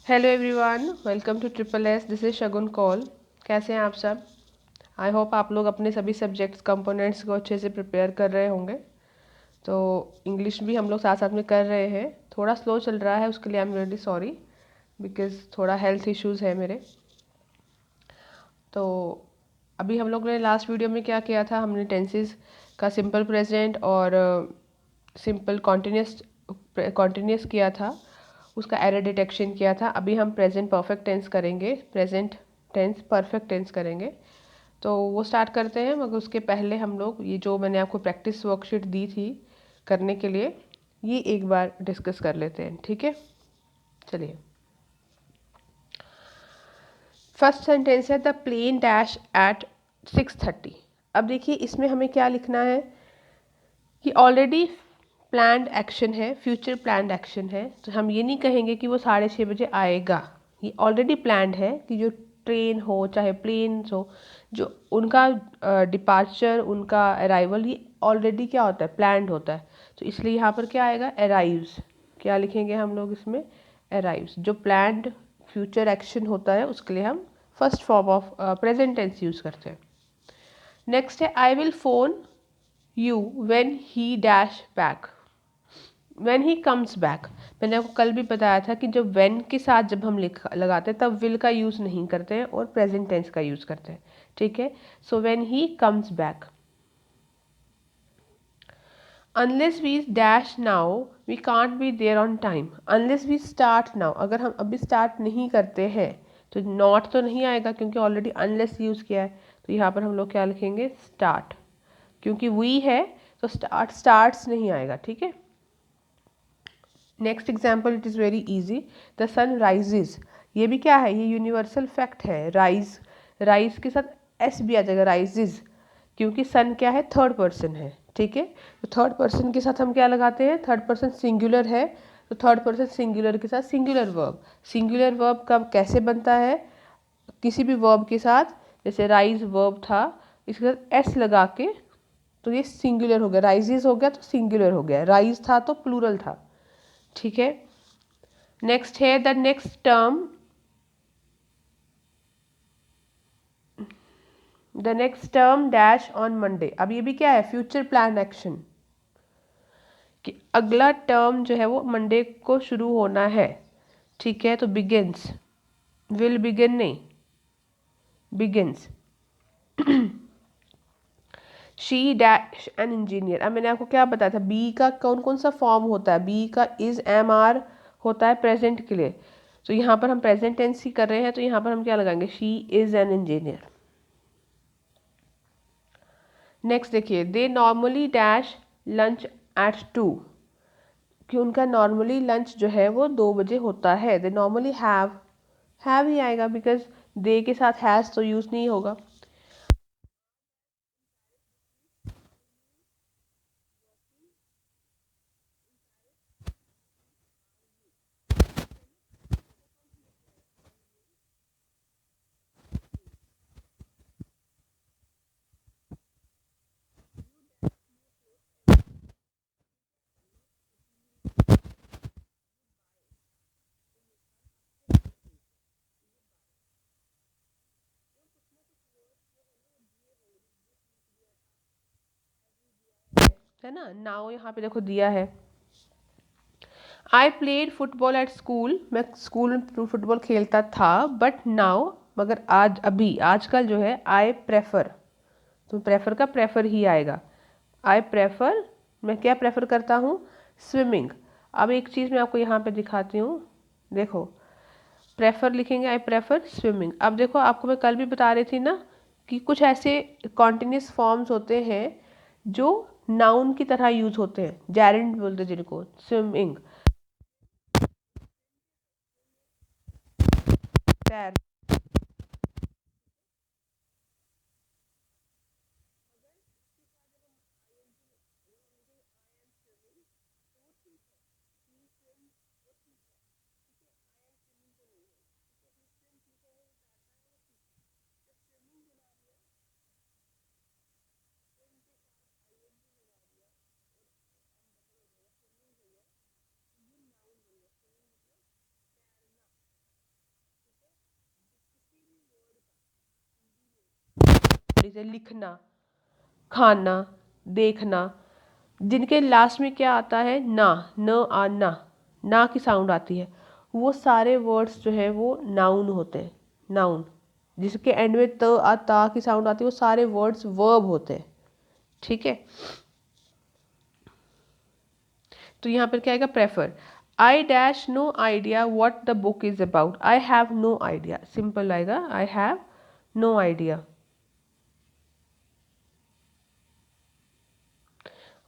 Hello everyone, welcome to triple S. This is Shagun Kaul. कैसे हैं आप सब? आई होप आप लोग अपने सभी सब्जेक्ट्स कंपोनेंट्स को अच्छे से प्रिपेयर कर रहे होंगे। तो इंग्लिश भी हम लोग साथ साथ में कर रहे हैं। थोड़ा स्लो चल रहा है, उसके लिए I am really sorry, because थोड़ा हेल्थ इश्यूज़ है मेरे। तो अभी हम लोग ने लास्ट वीडियो में क्या किया था, हमने टेंसेस का सिंपल प्रेजेंट और सिंपल कॉन्टिन्यूस किया था, उसका एरर डिटेक्शन किया था। अभी हम प्रेजेंट परफेक्ट टेंस करेंगे, प्रेजेंट टेंस परफेक्ट टेंस करेंगे। तो वो स्टार्ट करते हैं, मगर उसके पहले हम लोग ये जो मैंने आपको प्रैक्टिस वर्कशीट दी थी करने के लिए, ये एक बार डिस्कस कर लेते हैं, ठीक है? चलिए। फर्स्ट सेंटेंस है द प्लेन डैश एट 6:30। अब देखिए इसमें हमें क्या लिखना है कि ऑलरेडी प्लान्ड एक्शन है, फ्यूचर प्लान्ड एक्शन है। तो हम ये नहीं कहेंगे कि वो 6:30 बजे आएगा। ये ऑलरेडी प्लान्ड है कि जो ट्रेन हो चाहे प्लेन हो, जो उनका डिपार्चर, उनका अराइवल, ये ऑलरेडी क्या होता है, प्लान्ड होता है। तो इसलिए यहाँ पर क्या आएगा, अराइव्स। क्या लिखेंगे हम लोग इसमें, अराइव्स। जो प्लान्ड फ्यूचर एक्शन होता है उसके लिए हम first form of present tense use करते हैं। नेक्स्ट है I will phone you when he dash back, when he comes back. मैंने आपको कल भी बताया था कि जब व्हेन के साथ जब हम लिख लगाते हैं तब विल का यूज़ नहीं करते हैं और प्रेजेंट टेंस का यूज़ करते हैं, ठीक है? So when he comes back. Unless we dash now we can't be there on time. Unless we start now, अगर हम अभी स्टार्ट नहीं करते हैं तो नॉट तो नहीं आएगा क्योंकि ऑलरेडी अनलेस यूज़ किया है। तो यहाँ पर हम लोग क्या लिखेंगे, स्टार्ट। क्योंकि वी है तो स्टार्ट्स नहीं आएगा, ठीक है? Next example, it is very easy. The sun rises, ये भी क्या है, ये यूनिवर्सल फैक्ट है। राइज, राइज के साथ एस भी आ जाएगा, राइजेज, क्योंकि सन क्या है, थर्ड पर्सन है, ठीक है? तो थर्ड पर्सन के साथ हम क्या लगाते हैं, थर्ड पर्सन सिंगुलर है तो थर्ड पर्सन सिंगुलर के साथ सिंगुलर वर्ब। सिंगुलर वर्ब कब कैसे बनता है, किसी भी वर्ब के साथ, जैसे राइज वर्ब था, इसके साथ एस लगा के तो ये सिंगुलर हो गया, राइजेज हो गया तो सिंगुलर हो गया, राइज था तो प्लूरल था, ठीक है? नेक्स्ट है the next term, the next term dash on Monday. अब ये भी क्या है, फ्यूचर प्लान एक्शन, कि अगला टर्म जो है वो मंडे को शुरू होना है, ठीक है? तो बिगिंस, विल बिगिन नहीं, begins. She dash an engineer. अब मैंने आपको क्या बताया था, बी का कौन कौन सा फॉर्म होता है, बी का इज एम आर होता है प्रेजेंट के लिए। तो यहाँ पर हम प्रेजेंट टेंस ही कर रहे हैं तो यहाँ पर हम क्या लगाएंगे, she is an engineer. Next देखिए, they normally dash lunch at 2, कि उनका नॉर्मली लंच जो है वो 2 बजे होता है। दे नॉर्मली हैव ही आएगा बिकॉज दे के साथ हैज़ तो यूज़ नहीं होगा। है ना, नाउ यहाँ पे देखो दिया है, I played football at school, मैं स्कूल में फुटबॉल खेलता था, बट नाउ, मगर आज अभी आजकल जो है, आई प्रेफर, तो प्रेफर का प्रेफर ही आएगा। आई प्रेफर, मैं क्या प्रेफर करता हूँ, स्विमिंग। अब एक चीज़ मैं आपको यहाँ पे दिखाती हूँ, देखो, प्रेफर लिखेंगे, आई प्रेफर स्विमिंग। अब देखो आपको मैं कल भी बता रही थी ना कि कुछ ऐसे कॉन्टिन्यूस फॉर्म्स होते हैं जो नाउन की तरह यूज होते हैं, जैरेंट बोलते हैं जिनको, स्विमिंग, तैर। एग्जाम्पल जैसे लिखना, खाना, देखना, जिनके लास्ट में क्या आता है ना, न आ ना की साउंड आती है, वो सारे वर्ड्स जो है वो नाउन होते हैं। नाउन जिसके एंड में त आ ता की साउंड आती है, वो सारे वर्ड्स वर्ब होते हैं। ठीक है, तो यहाँ पर क्या आएगा, prefer. I dash no idea what the book is about, I have no idea, simple आएगा, I have no idea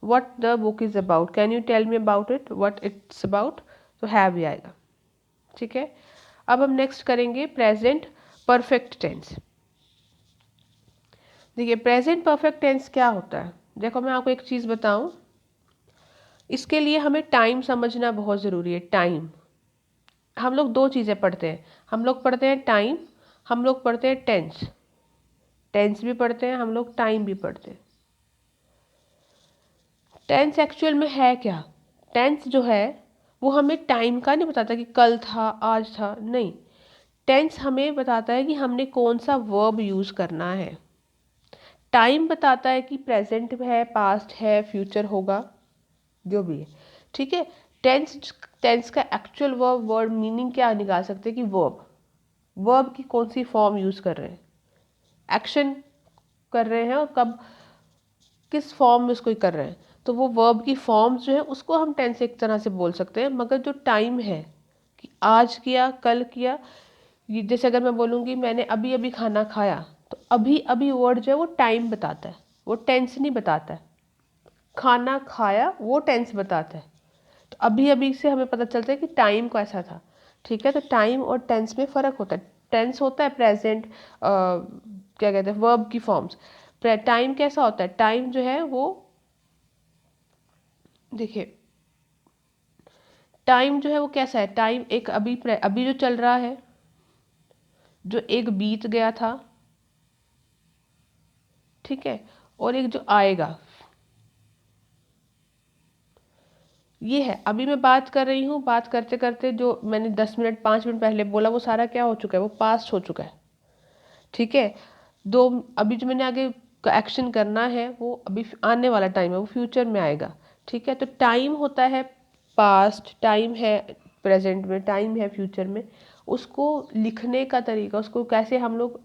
what the book is about, can you tell me about it, what it's about, तो have भी आएगा। ठीक है, अब हम next करेंगे present perfect tense. देखिए प्रेजेंट परफेक्ट टेंस क्या होता है, देखो मैं आपको एक चीज़ बताऊं, इसके लिए हमें टाइम समझना बहुत ज़रूरी है। टाइम, हम लोग दो चीज़ें पढ़ते हैं, हम लोग पढ़ते हैं टाइम, हम लोग पढ़ते हैं टेंस। टेंस भी पढ़ते हैं हम लोग, टाइम भी पढ़ते हैं। टेंस एक्चुअल में है क्या, टेंस जो है वो हमें टाइम का नहीं बताता कि कल था आज था, नहीं। टेंस हमें बताता है कि हमने कौन सा वर्ब यूज़ करना है। टाइम बताता है कि प्रेजेंट है, पास्ट है, फ्यूचर होगा, जो भी है। ठीक है, टेंस टेंस का एक्चुअल वर्ड मीनिंग क्या निकाल सकते हैं कि वर्ब की कौन सी फॉर्म यूज़ कर रहे हैं, एक्शन कर रहे हैं और कब किस फॉर्म में उसको कर रहे हैं, तो वो वर्ब की फॉर्म्स जो है उसको हम टेंस एक तरह से बोल सकते हैं। मगर जो टाइम है कि आज किया कल किया, ये जैसे अगर मैं बोलूँगी मैंने अभी अभी खाना खाया, तो अभी अभी वर्ड जो है वो टाइम बताता है, वो टेंस नहीं बताता है। खाना खाया वो टेंस बताता है, तो अभी अभी से हमें पता चलता है कि टाइम को ऐसा था। ठीक है, तो टाइम और टेंस में फ़र्क होता है। टेंस होता है प्रेजेंट, क्या कहते हैं, वर्ब की फॉर्म्स। टाइम कैसा होता है, टाइम जो है वो देखिए टाइम जो है वो कैसा है, टाइम एक अभी जो चल रहा है, जो एक बीत गया था, ठीक है, और एक जो आएगा, ये है। अभी मैं बात कर रही हूँ, बात करते करते जो मैंने 10 मिनट 5 मिनट पहले बोला वो सारा क्या हो चुका है, वो पास्ट हो चुका है। ठीक है, दो अभी जो मैंने आगे एक्शन करना है वो अभी आने वाला टाइम है, वो फ्यूचर में आएगा। ठीक है, तो टाइम होता है पास्ट, टाइम है प्रेजेंट में, टाइम है फ्यूचर में। उसको लिखने का तरीका, उसको कैसे हम लोग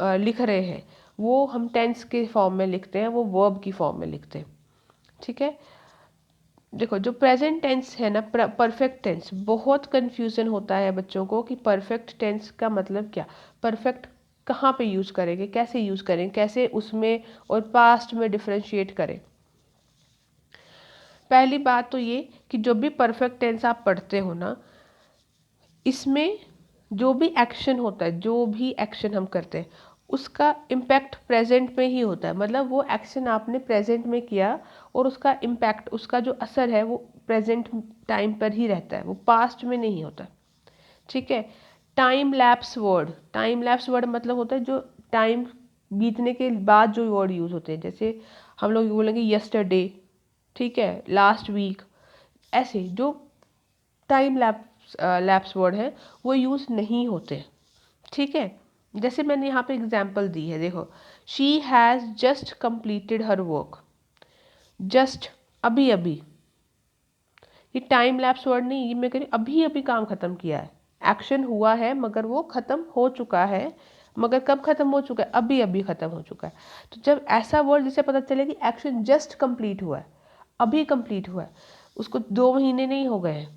लिख रहे हैं, वो हम टेंस के फॉर्म में लिखते हैं, वो वर्ब की फॉर्म में लिखते हैं। ठीक है, देखो जो प्रेजेंट टेंस है ना, परफेक्ट टेंस, बहुत कंफ्यूजन होता है बच्चों को कि परफेक्ट टेंस का मतलब क्या, परफेक्ट कहाँ पे यूज़ करेंगे, कैसे यूज़ करें, कैसे उसमें और पास्ट में डिफरेंशिएट करें। पहली बात तो ये कि जो भी परफेक्ट टेंस आप पढ़ते हो ना, इसमें जो भी एक्शन होता है, जो भी एक्शन हम करते हैं, उसका इम्पैक्ट प्रेजेंट में ही होता है। मतलब वो एक्शन आपने प्रेजेंट में किया और उसका इम्पैक्ट, उसका जो असर है वो प्रेजेंट टाइम पर ही रहता है, वो पास्ट में नहीं होता। ठीक है, time lapse word, time lapse word मतलब होता है जो टाइम बीतने के बाद जो वर्ड यूज़ होते हैं, जैसे हम लोग बोलेंगे यस्टरडे, ठीक है, लास्ट वीक, ऐसे जो टाइम लैप्स वर्ड है वो यूज़ नहीं होते। ठीक है, जैसे मैंने यहाँ पे एग्जांपल दी है, देखो, she has just completed her work, just अभी अभी, ये टाइम लैप्स वर्ड नहीं, ये मैं कह रही अभी अभी काम ख़त्म किया है, एक्शन हुआ है मगर वो ख़त्म हो चुका है। मगर कब ख़त्म हो चुका है, अभी अभी ख़त्म हो चुका है। तो जब ऐसा वर्ड जिसे पता चले कि एक्शन जस्ट कंप्लीट हुआ है, अभी कंप्लीट हुआ है, उसको 2 महीने नहीं हो गए हैं,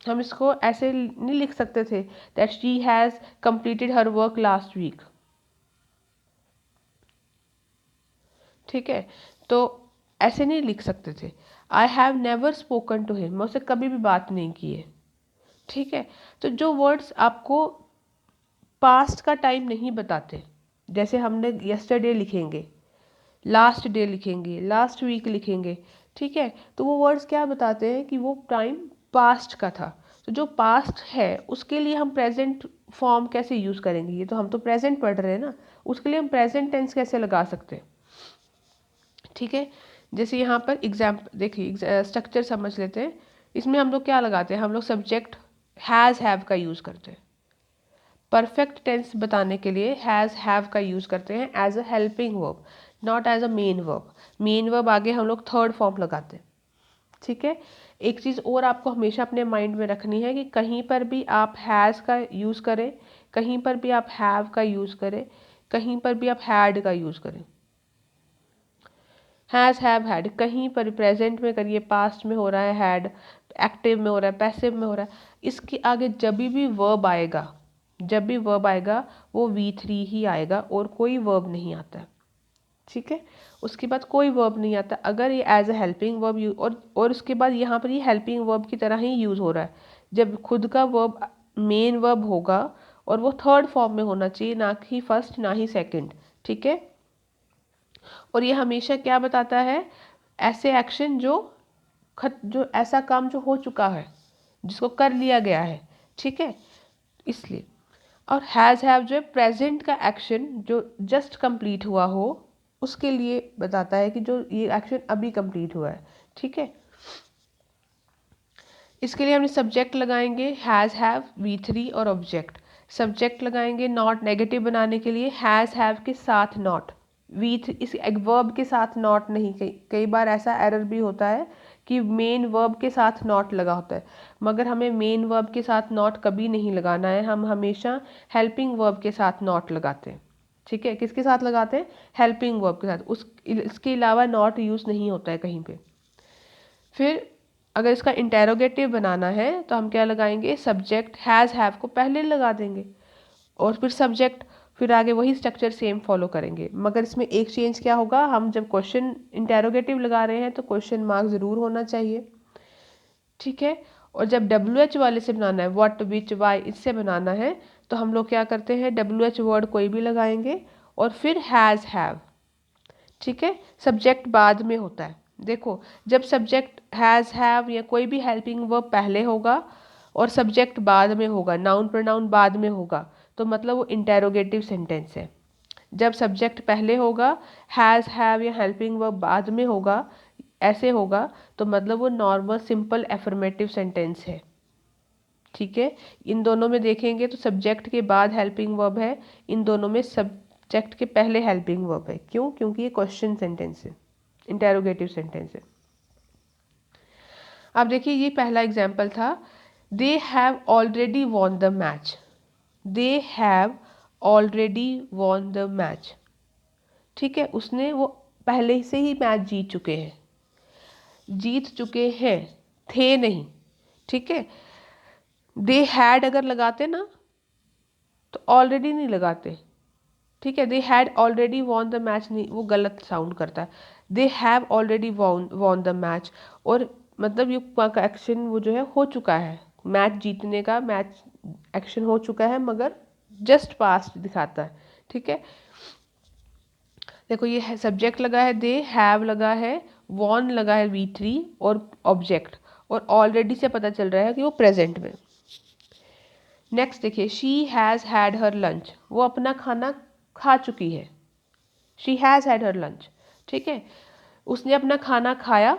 हम इसको ऐसे नहीं लिख सकते थे that she has completed her work last week. ठीक है, तो ऐसे नहीं लिख सकते थे। I have never spoken to him, मैं उससे कभी भी बात नहीं की है। ठीक है, तो जो वर्ड्स आपको पास्ट का टाइम नहीं बताते, जैसे हमने यस्टरडे लिखेंगे, लास्ट डे लिखेंगे, लास्ट वीक लिखेंगे, ठीक है, तो वो वर्ड्स क्या बताते हैं कि वो टाइम पास्ट का था। तो जो पास्ट है उसके लिए हम प्रेजेंट फॉर्म कैसे यूज़ करेंगे, ये तो हम तो प्रेजेंट पढ़ रहे हैं ना, उसके लिए हम प्रेजेंट टेंस कैसे लगा सकते हैं। ठीक है, जैसे यहाँ पर एग्जाम्पल देखिए, स्ट्रक्चर समझ लेते हैं। इसमें हम लोग क्या लगाते हैं, हम लोग सब्जेक्ट हैज़ हैव का यूज़ करते हैं। परफेक्ट टेंस बताने के लिए हैज़ हैव का यूज़ करते हैं as a helping verb, not as a main verb. Main verb आगे हम लोग थर्ड फॉर्म लगाते हैं। ठीक है। एक चीज़ और आपको हमेशा अपने माइंड में रखनी है कि कहीं पर भी आप हैज़ का यूज़ करें, कहीं पर भी आप हैव का यूज़ करें, कहीं पर भी आप हैड का यूज़ करें। हैज़ हैव हैड कहीं पर प्रेजेंट में करिए, पास्ट में हो रहा है हैड, एक्टिव में हो रहा है, पैसिव में हो रहा है, इसके आगे जब भी वर्ब आएगा, जब भी वर्ब आएगा वो V3 ही आएगा और कोई वर्ब नहीं आता है। ठीक है। उसके बाद कोई वर्ब नहीं आता अगर ये as a helping verb use, और उसके बाद यहाँ पर ये हेल्पिंग वर्ब की तरह ही यूज़ हो रहा है। जब खुद का वर्ब मेन वर्ब होगा और वो थर्ड फॉर्म में होना चाहिए, ना ही फर्स्ट ना ही सेकंड। ठीक है। और ये हमेशा क्या बताता है, ऐसे एक्शन जो ऐसा काम जो हो चुका है, जिसको कर लिया गया है। ठीक है। इसलिए और हैज़ हैव जो है प्रेजेंट का एक्शन जो जस्ट कंप्लीट हुआ हो उसके लिए बताता है कि जो ये एक्शन अभी कंप्लीट हुआ है। ठीक है। इसके लिए हमने सब्जेक्ट लगाएंगे हैज़ हैव V3 और ऑब्जेक्ट। सब्जेक्ट लगाएंगे नॉट नेगेटिव बनाने के लिए हैज़ हैव के साथ नॉट, V3 इस एक वर्ब के साथ नॉट नहीं। कई बार ऐसा एरर भी होता है कि मेन वर्ब के साथ नॉट लगा होता है, मगर हमें मेन वर्ब के साथ नॉट कभी नहीं लगाना है, हम हमेशा हेल्पिंग वर्ब के साथ नॉट लगाते हैं। ठीक है। किसके साथ लगाते हैं, हेल्पिंग वर्ब के साथ, इसके अलावा नॉट यूज़ नहीं होता है कहीं पे। फिर अगर इसका इंटेरोगेटिव बनाना है तो हम क्या लगाएंगे, सब्जेक्ट हैज़ हैव को पहले लगा देंगे और फिर सब्जेक्ट, फिर आगे वही स्ट्रक्चर सेम फॉलो करेंगे। मगर इसमें एक चेंज क्या होगा, हम जब क्वेश्चन इंटेरोगेटिव लगा रहे हैं तो क्वेश्चन मार्क ज़रूर होना चाहिए। ठीक है। और जब WH वाले से बनाना है, व्हाट विच वाई, इससे बनाना है तो हम लोग क्या करते हैं, WH वर्ड कोई भी लगाएंगे और फिर हैज़ हैव। ठीक है। सब्जेक्ट बाद में होता है। देखो, जब सब्जेक्ट हैज़ हैव या कोई भी हेल्पिंग वर्ब पहले होगा और सब्जेक्ट बाद में होगा, नाउन प्रोनाउन बाद में होगा, तो मतलब वो इंटेरोगेटिव सेंटेंस है। जब सब्जेक्ट पहले होगा, हैज़ हैव या हेल्पिंग वर्ब बाद में होगा, ऐसे होगा, तो मतलब वो नॉर्मल सिंपल एफर्मेटिव सेंटेंस है। ठीक है। इन दोनों में देखेंगे तो सब्जेक्ट के बाद हेल्पिंग वर्ब है, इन दोनों में सब्जेक्ट के पहले हेल्पिंग वर्ब है। क्यों? क्योंकि ये क्वेश्चन सेंटेंस है, इंटेरोगेटिव सेंटेंस है। अब देखिए, ये पहला एग्जाम्पल था, they have already von the match. They have already von the match. ठीक है। उसने वो पहले से ही मैच जीत चुके हैं, जीत चुके हैं, थे नहीं। ठीक है। दे हैड अगर लगाते ना तो ऑलरेडी नहीं लगाते। ठीक है। They had already von the match नहीं, वो गलत साउंड करता है। They have already von the match, और मतलब ये का एक्शन वो जो है हो चुका है, मैच जीतने का मैच एक्शन हो चुका है, मगर जस्ट पास्ट दिखाता है। ठीक है। देखो, ये है सब्जेक्ट लगा है, दे हैव लगा है, वॉन लगा है V3 और ऑब्जेक्ट, और ऑलरेडी से पता चल रहा है कि वो प्रेजेंट में। नेक्स्ट देखिए, she has had her lunch, वो अपना खाना खा चुकी है। She has had her lunch. ठीक है। उसने अपना खाना खाया,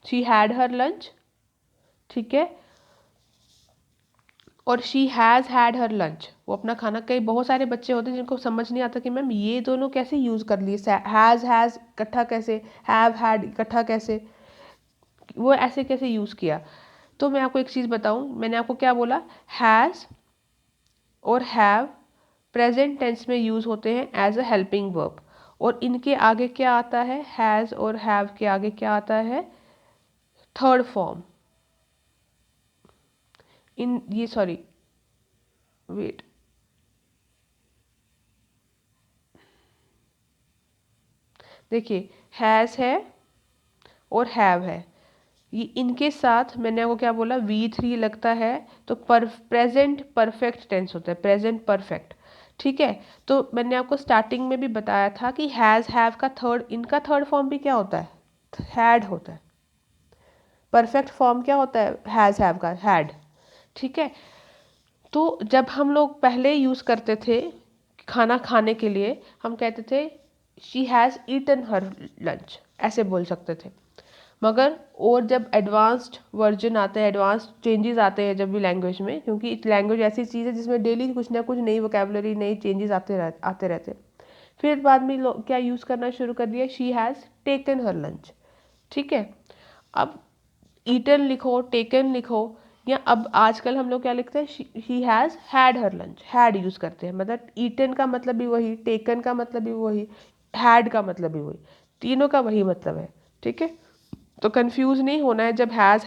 शी हैड हर लंच। ठीक है। और she has had her lunch, वो अपना खाना, कई बहुत सारे बच्चे होते हैं जिनको समझ नहीं आता कि मैम ये दोनों कैसे यूज़ कर लिए, हैज़ इकट्ठा कैसे, हैव हैड इकट्ठा कैसे, वो ऐसे कैसे यूज़ किया। तो मैं आपको एक चीज़ बताऊं, मैंने आपको क्या बोला, हैज़ और हैव प्रेजेंट टेंस में यूज़ होते हैं एज अ हेल्पिंग वर्ब, और इनके आगे क्या आता है, हैज़ और हैव के आगे क्या आता है, थर्ड फॉर्म। इन ये सॉरी वेट, देखिए, हैज़ है और हैव है, ये इनके साथ मैंने आपको क्या बोला, V3 लगता है तो प्रेजेंट परफेक्ट टेंस होता है, प्रेजेंट परफेक्ट। ठीक है। तो मैंने आपको स्टार्टिंग में भी बताया था कि हैज़ हैव का इनका थर्ड फॉर्म भी क्या होता है, हैड होता है। परफेक्ट फॉर्म क्या होता है हैज़ हैव का, हैड। ठीक है। तो जब हम लोग पहले यूज़ करते थे खाना खाने के लिए, हम कहते थे she has eaten her lunch, ऐसे बोल सकते थे। मगर और जब एडवांस्ड वर्जन आते हैं, एडवांस चेंजेस आते हैं जब भी लैंग्वेज में, क्योंकि लैंग्वेज ऐसी चीज़ है जिसमें डेली कुछ ना कुछ नई वोकेबलरी, नई चेंजेस आते रहते हैं। फिर बाद में लोग क्या यूज़ करना शुरू कर दिया, she has taken her lunch. ठीक है, अब ईटन लिखो, टेकन लिखो, या अब आजकल हम लोग क्या लिखते हैं, he has had her lunch, had use करते हैं। मतलब ईटन का मतलब भी वही, टेकन का मतलब भी वही, हैड का मतलब भी वही, तीनों का वही मतलब है। ठीक है, तो कंफ्यूज नहीं होना है जब हैज़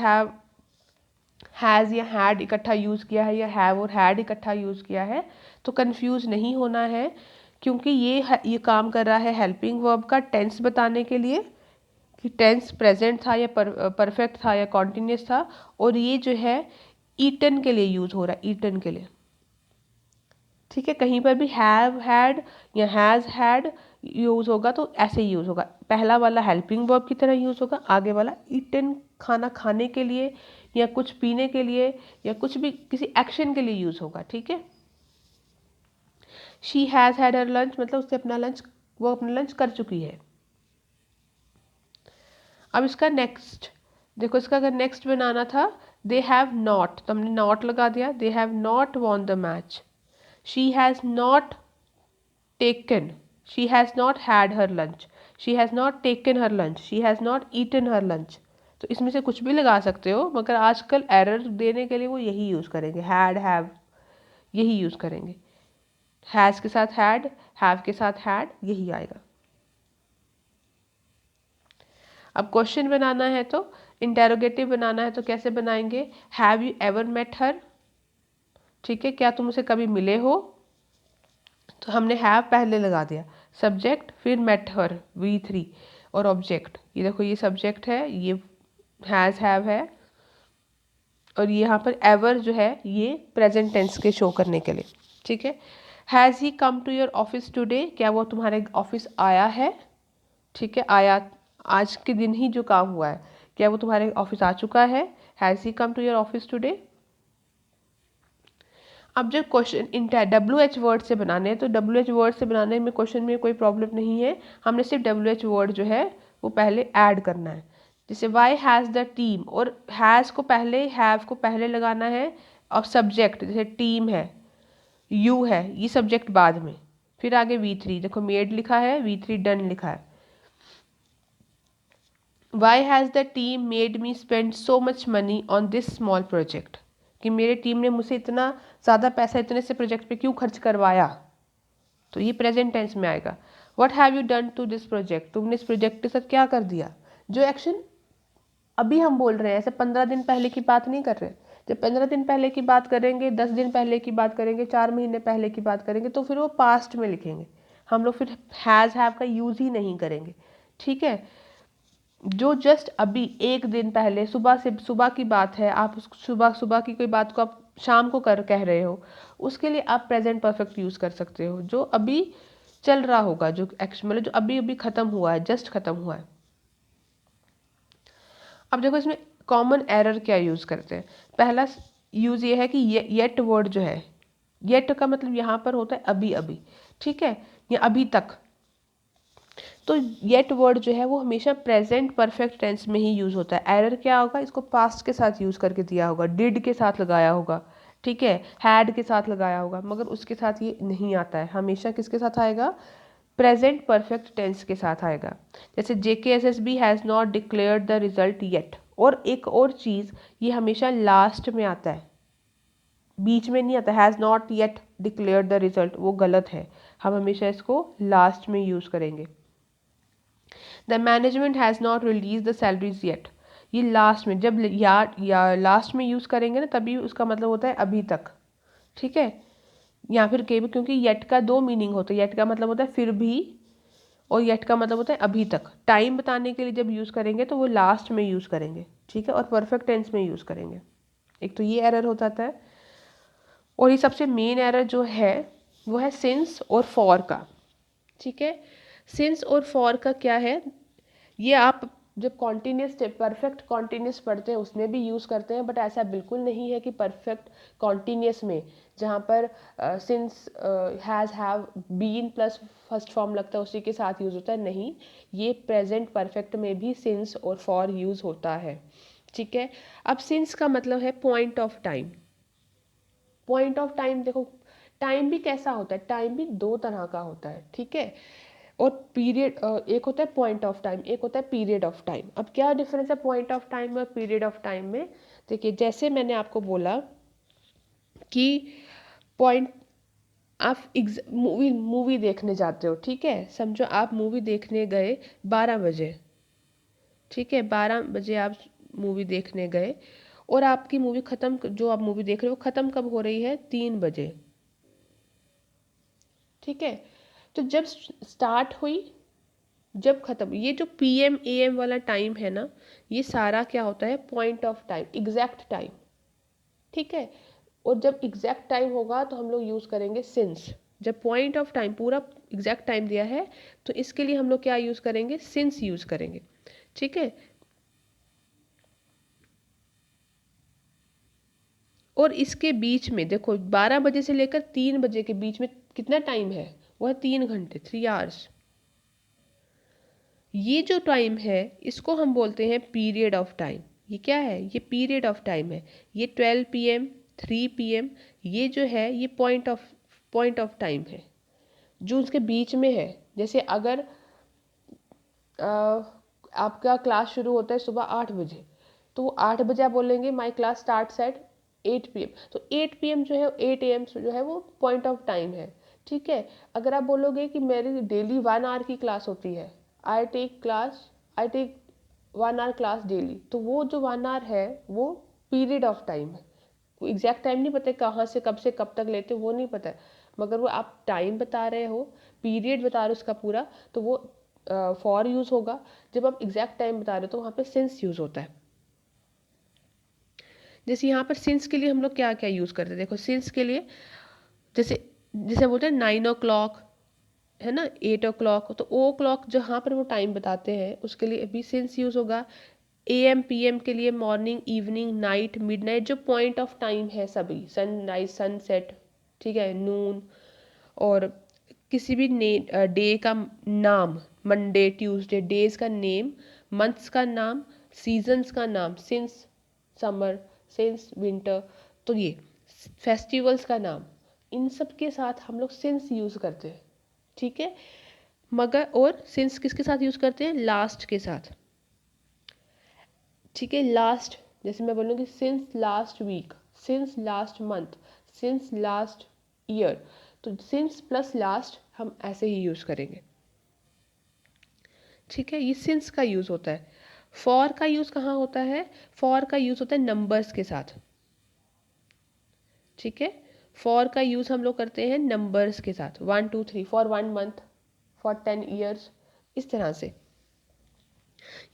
या हैड इकट्ठा यूज़ किया है, या हैव और हैड इकट्ठा यूज़ किया है, तो कंफ्यूज नहीं होना है, क्योंकि ये काम कर रहा है हेल्पिंग वर्ब का टेंस बताने के लिए, कि टेंस प्रेजेंट था या परफेक्ट था या कॉन्टिन्यूस था, और ये जो है ईटन के लिए यूज़ हो रहा है, ईटन के लिए। ठीक है, कहीं पर भी हैव हैड या हैज़ हैड यूज़ होगा तो ऐसे ही यूज़ होगा, पहला वाला हेल्पिंग वर्ब की तरह यूज़ होगा, आगे वाला ईटन खाना खाने के लिए या कुछ पीने के लिए या कुछ भी किसी एक्शन के लिए यूज़ होगा। ठीक है, she has had her lunch मतलब वो अपना लंच कर चुकी है। अब इसका नेक्स्ट देखो, इसका अगर नेक्स्ट बनाना था, दे हैव नॉट, तो हमने नॉट लगा दिया, they have not won the match. She has not taken, she has not had her lunch, she has not taken her lunch, she has not eaten her lunch. तो इसमें से कुछ भी लगा सकते हो, मगर आजकल एरर देने के लिए वो यही यूज़ करेंगे, हैड हैव यही यूज़ करेंगे। हैज़ के साथ हैड, हैव के साथ हैड, यही आएगा। अब क्वेश्चन बनाना है तो, इंटेरोगेटिव बनाना है तो कैसे बनाएंगे, have you ever met her. ठीक है, क्या तुम उसे कभी मिले हो, तो हमने हैव पहले लगा दिया, सब्जेक्ट, फिर मेट हर V3 और ऑब्जेक्ट। ये देखो, ये सब्जेक्ट है, ये हैज़ हैव है, और ये यहाँ पर एवर जो है ये प्रेजेंट टेंस के शो करने के लिए। ठीक है, has he come to your office today, क्या वो तुम्हारे ऑफिस आया है। ठीक है, आया आज के दिन ही जो काम हुआ है, क्या वो तुम्हारे ऑफिस आ चुका है, has he come to your office today. अब जब क्वेश्चन WH वर्ड से बनाने हैं, तो WH वर्ड से बनाने में क्वेश्चन में कोई प्रॉब्लम नहीं है, हमने सिर्फ WH वर्ड जो है वो पहले ऐड करना है। जैसे वाई हैज़ द टीम, और हैज़ को पहले, हैव को पहले लगाना है, और सब्जेक्ट जैसे टीम है, यू है, ये सब्जेक्ट बाद में, फिर आगे V3, देखो मेड लिखा है, V3 डन लिखा है। Why has the team made me spend so much money on this small project, कि मेरे टीम ने मुझसे इतना ज़्यादा पैसा इतने से प्रोजेक्ट पे क्यों खर्च करवाया, तो ये प्रेजेंट टेंस में आएगा। What have you done to this project, तुमने इस प्रोजेक्ट के साथ क्या कर दिया। जो एक्शन अभी हम बोल रहे हैं, ऐसे 15 दिन पहले की बात नहीं कर रहे। जब 15 दिन पहले की बात करेंगे, 10 दिन पहले की बात करेंगे, 4 महीने पहले की बात करेंगे, तो फिर वो पास्ट में लिखेंगे, हम लोग फिर हैज़ हैव का यूज़ ही नहीं करेंगे। ठीक है, जो जस्ट अभी एक दिन पहले सुबह की बात है, आप सुबह की कोई बात को आप शाम को कह रहे हो, उसके लिए आप प्रेजेंट परफेक्ट यूज़ कर सकते हो। जो अभी चल रहा होगा, जो एक्शन मतलब जो अभी अभी ख़त्म हुआ है, जस्ट ख़त्म हुआ है। अब देखो, इसमें कॉमन एरर क्या यूज़ करते हैं। पहला यूज़ ये है कि येट वर्ड जो है, येट का मतलब यहाँ पर होता है अभी अभी। ठीक है, या अभी तक, तो येट वर्ड जो है वो हमेशा प्रेजेंट परफेक्ट टेंस में ही यूज़ होता है। एरर क्या होगा, इसको पास्ट के साथ यूज़ करके दिया होगा, डिड के साथ लगाया होगा, ठीक है, हैड के साथ लगाया होगा, मगर उसके साथ ये नहीं आता है, हमेशा किसके साथ आएगा, प्रेजेंट परफेक्ट टेंस के साथ आएगा। जैसे JKSSB has not declared the result yet, और एक और चीज़, ये हमेशा लास्ट में आता है, बीच में नहीं आता। Has not yet declared the result, वो गलत है, हम हमेशा इसको लास्ट में यूज़ करेंगे। The management has not release the salaries yet, ये लास्ट में, जब या लास्ट में यूज़ करेंगे ना, तभी उसका मतलब होता है अभी तक। ठीक है, या फिर क्योंकि येट का 2 मीनिंग होता है, येट का मतलब होता है फिर भी, और येट का मतलब होता है अभी तक। टाइम बताने के लिए जब यूज़ करेंगे तो वो लास्ट में यूज़ करेंगे, ठीक है, और परफेक्ट टेंस में यूज़ करेंगे। एक तो ये एरर हो जाता है, और ये सबसे मेन एरर जो है वो है सिंस और फॉर का। ठीक है, सिंस और फॉर का क्या है, ये आप जब कॉन्टीन्यूस परफेक्ट कॉन्टीन्यूस पढ़ते हैं उसमें भी यूज़ करते हैं, बट ऐसा बिल्कुल नहीं है कि परफेक्ट कॉन्टीन्यूस में जहाँ पर since has have been plus first form लगता है उसी के साथ यूज़ होता है, नहीं, ये प्रेजेंट परफेक्ट में भी सिंस और फॉर यूज़ होता है। ठीक है, अब सिंस का मतलब है point of time. Point of time, देखो टाइम भी कैसा होता है, टाइम भी दो तरह का होता है, ठीक है। और पीरियड, एक होता है पॉइंट ऑफ टाइम, एक होता है पीरियड ऑफ टाइम। अब क्या डिफरेंस है पॉइंट ऑफ टाइम में और पीरियड ऑफ टाइम में? देखिए जैसे मैंने आपको बोला कि पॉइंट, आप मूवी मूवी देखने जाते हो, ठीक है, समझो आप मूवी देखने गए 12 बजे, ठीक है, 12 बजे आप मूवी देखने गए और आपकी मूवी ख़त्म, जो आप मूवी देख रहे हो ख़त्म कब हो रही है? 3 बजे, ठीक है। तो जब स्टार्ट हुई, जब ख़त्म, ये जो PM AM वाला टाइम है ना, ये सारा क्या होता है? Point of time, exact time, ठीक है। और जब एग्जैक्ट टाइम होगा तो हम लोग यूज़ करेंगे सिंस। जब पॉइंट ऑफ टाइम पूरा एग्जैक्ट टाइम दिया है तो इसके लिए हम लोग क्या यूज़ करेंगे? सिंस यूज़ करेंगे, ठीक है। और इसके बीच में देखो 12 बजे से लेकर 3 बजे के बीच में कितना टाइम है? वो है 3 घंटे, 3 आवर्स। ये जो टाइम है इसको हम बोलते हैं पीरियड ऑफ टाइम। ये क्या है? ये पीरियड ऑफ टाइम है। ये 12 PM, 3 PM, ये जो है ये पॉइंट ऑफ टाइम है जो उसके बीच में है। जैसे अगर आपका क्लास शुरू होता है सुबह 8 बजे, तो 8 बजे आप बोलेंगे my class starts at 8 PM, तो 8 PM जो है, 8 AM जो है वो पॉइंट ऑफ टाइम है, ठीक है। अगर आप बोलोगे कि मेरी डेली 1 आवर की क्लास होती है, I take 1 hour class daily, तो वो जो 1 आवर है वो पीरियड ऑफ टाइम है। एग्जैक्ट टाइम नहीं पता कहाँ से कब तक लेते हो वो नहीं पता है, मगर वो आप टाइम बता रहे हो, पीरियड बता रहे हो उसका पूरा, तो वो फॉर यूज़ होगा। जब आप एग्जैक्ट टाइम बता रहे हो तो वहाँ पे सिंस यूज़ होता है। जैसे यहाँ पर सिंस के लिए हम लोग क्या क्या यूज़ करते हैं? देखो सिंस के लिए जैसे जैसे बोलते हैं 9 o'clock, है ना, 8 o'clock, तो O क्लॉक जहाँ पर वो टाइम बताते हैं उसके लिए भी सिंस यूज़ होगा। AM PM के लिए मॉर्निंग, इवनिंग, नाइट, मिडनाइट, जो पॉइंट ऑफ टाइम है सभी, सनराइज, सनसेट, ठीक है, नून, और किसी भी डे का नाम, मंडे, ट्यूसडे, डेज का नेम, मंथ्स का नाम, सीजन्स का नाम, सिंस समर, सिंस विंटर, तो ये फेस्टिवल्स का नाम, इन सब के साथ हम लोग सिंस यूज़ करते हैं, ठीक है। मगर और सिंस किसके साथ यूज़ करते हैं? लास्ट के साथ, ठीक है। लास्ट, जैसे मैं बोलूँगी since last week, since last month, since last year, तो सिंस प्लस लास्ट हम ऐसे ही यूज़ करेंगे, ठीक है। ये सिंस का यूज़ होता है। फॉर का यूज़ कहाँ होता है? फॉर का यूज़ होता है नंबर्स के साथ, ठीक है। फॉर का यूज़ हम लोग करते हैं नंबर्स के साथ, 1 2 3, फॉर 1 मंथ, फॉर 10 ईयर्स, इस तरह से।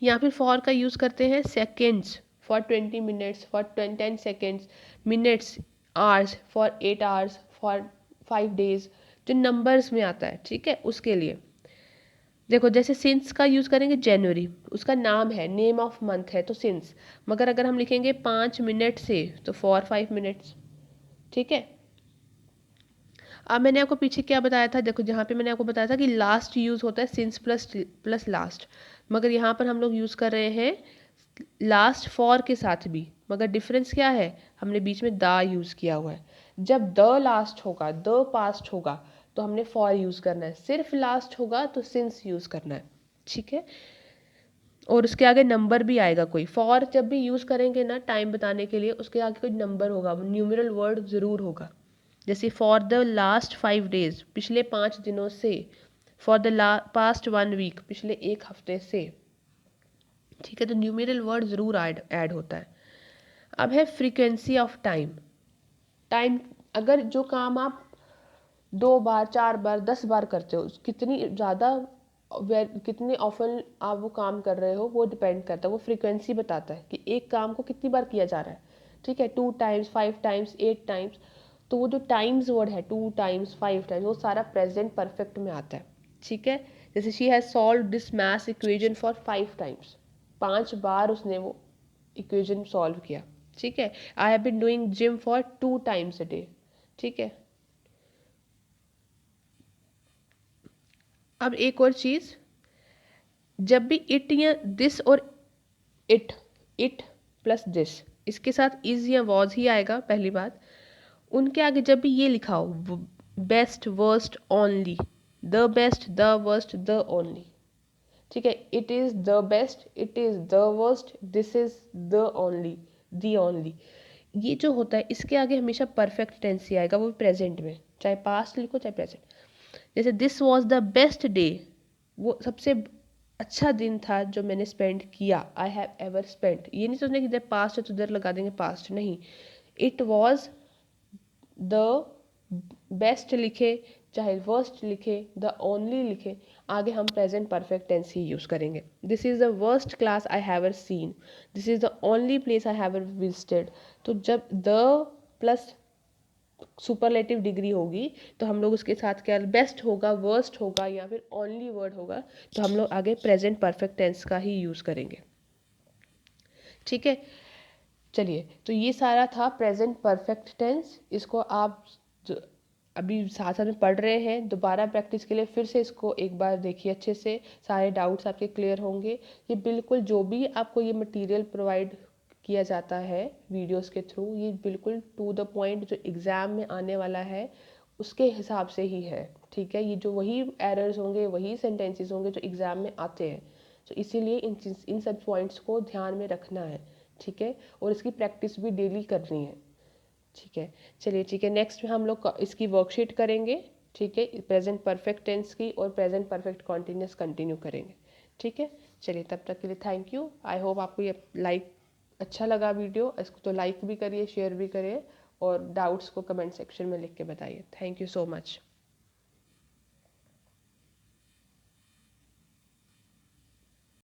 या फिर फॉर का यूज़ करते हैं seconds, for 20 minutes, for 10 seconds, minutes, hours, for 8 hours, for 5 days, जो नंबर्स में आता है, ठीक है, उसके लिए। देखो जैसे सिंस का यूज़ करेंगे जनवरी, उसका नाम है, नेम ऑफ मंथ है, तो सिंस। मगर अगर हम लिखेंगे 5 मिनट से, तो फॉर 5 मिनट्स, ठीक है। अब मैंने आपको पीछे क्या बताया था? देखो जहाँ पे मैंने आपको बताया था कि लास्ट यूज़ होता है सिंस प्लस प्लस लास्ट, मगर यहाँ पर हम लोग यूज़ कर रहे हैं लास्ट फॉर के साथ भी, मगर डिफरेंस क्या है? हमने बीच में द यूज़ किया हुआ है। जब द लास्ट होगा, द पास्ट होगा, तो हमने फॉर यूज़ करना है। सिर्फ लास्ट होगा तो सिंस यूज़ करना है, ठीक है। और उसके आगे नंबर भी आएगा कोई। फॉर जब भी यूज़ करेंगे ना टाइम बताने के लिए, उसके आगे कोई नंबर होगा, न्यूमेरल वर्ड ज़रूर होगा। जैसे फॉर द लास्ट 5 डेज, पिछले 5 दिनों से। फॉर द पास्ट 1 वीक, पिछले 1 हफ्ते से, ठीक है। तो न्यूमेरल वर्ड ज़रूर ऐड होता है। अब है फ्रीक्वेंसी ऑफ टाइम। टाइम, अगर जो काम आप 2 बार, 4 बार, 10 बार करते हो, कितनी ज़्यादा, कितने ऑफन आप वो काम कर रहे हो, वो डिपेंड करता है, वो फ्रीक्वेंसी बताता है कि एक काम को कितनी बार किया जा रहा है, ठीक है। 2 टाइम्स, 5 टाइम्स, 8 टाइम्स, तो वो जो टाइम्स वर्ड है, 2 टाइम्स, 5 टाइम्स, वो सारा प्रेजेंट परफेक्ट में आता है, ठीक है। जैसे she has solve this maths equation for 5 times, 5 बार उसने वो इक्वेशन सॉल्व किया, ठीक है। I have been doing gym for 2 times a day, ठीक है। अब एक और चीज़, जब भी इट या दिस और इट प्लस दिस, इसके साथ इज या वॉज ही आएगा पहली बात। उनके आगे जब भी ये लिखा हो best worst only, the best the worst the only, ठीक है। It is the best, it is the worst, this is the only, the only, ये जो होता है इसके आगे हमेशा परफेक्ट टेंस ही आएगा, वो प्रेजेंट में, चाहे पास्ट लिखो चाहे प्रेजेंट। जैसे this was the best day, वो सबसे अच्छा दिन था जो मैंने स्पेंड किया, आई हैव एवर स्पेंड। ये नहीं सोचना कि इधर पास्ट है तो उधर लगा देंगे पास्ट, नहीं। इट वॉज द बेस्ट लिखे चाहे वर्स्ट लिखे, द ओनली लिखे, आगे हम प्रेजेंट परफेक्ट टेंस ही यूज़ करेंगे। This is the worst class I have ever seen, this is the only place I have ever visited. तो जब द प्लस सुपरलेटिव डिग्री होगी तो हम लोग उसके साथ क्या बेस्ट होगा, वर्स्ट होगा या फिर ओनली वर्ड होगा, तो हम लोग आगे प्रेजेंट परफेक्ट टेंस का ही यूज़ करेंगे, ठीक है। चलिए, तो ये सारा था प्रेजेंट परफेक्ट टेंस। इसको आप अभी साथ साथ में पढ़ रहे हैं, दोबारा प्रैक्टिस के लिए फिर से इसको एक बार देखिए अच्छे से, सारे डाउट्स आपके क्लियर होंगे। ये बिल्कुल जो भी आपको ये मटेरियल प्रोवाइड किया जाता है वीडियोस के थ्रू, ये बिल्कुल टू द पॉइंट जो एग्ज़ाम में आने वाला है उसके हिसाब से ही है, ठीक है। ये जो वही एरर्स होंगे, वही सेंटेंसेस होंगे जो एग्ज़ाम में आते हैं, तो इसीलिए इन सब पॉइंट्स को ध्यान में रखना है, ठीक है। और इसकी प्रैक्टिस भी डेली करनी है, ठीक है। चलिए ठीक है, नेक्स्ट में हम लोग इसकी वर्कशीट करेंगे, ठीक है। प्रेजेंट परफेक्ट टेंस की और प्रेजेंट परफेक्ट कॉन्टिन्यूस कंटिन्यू करेंगे, ठीक है। चलिए तब तक के लिए थैंक यू। आई होप आपको ये अच्छा लगा वीडियो, इसको तो लाइक भी करिए, शेयर भी करिए और डाउट्स को कमेंट सेक्शन में लिख के बताइए। Thank you so much.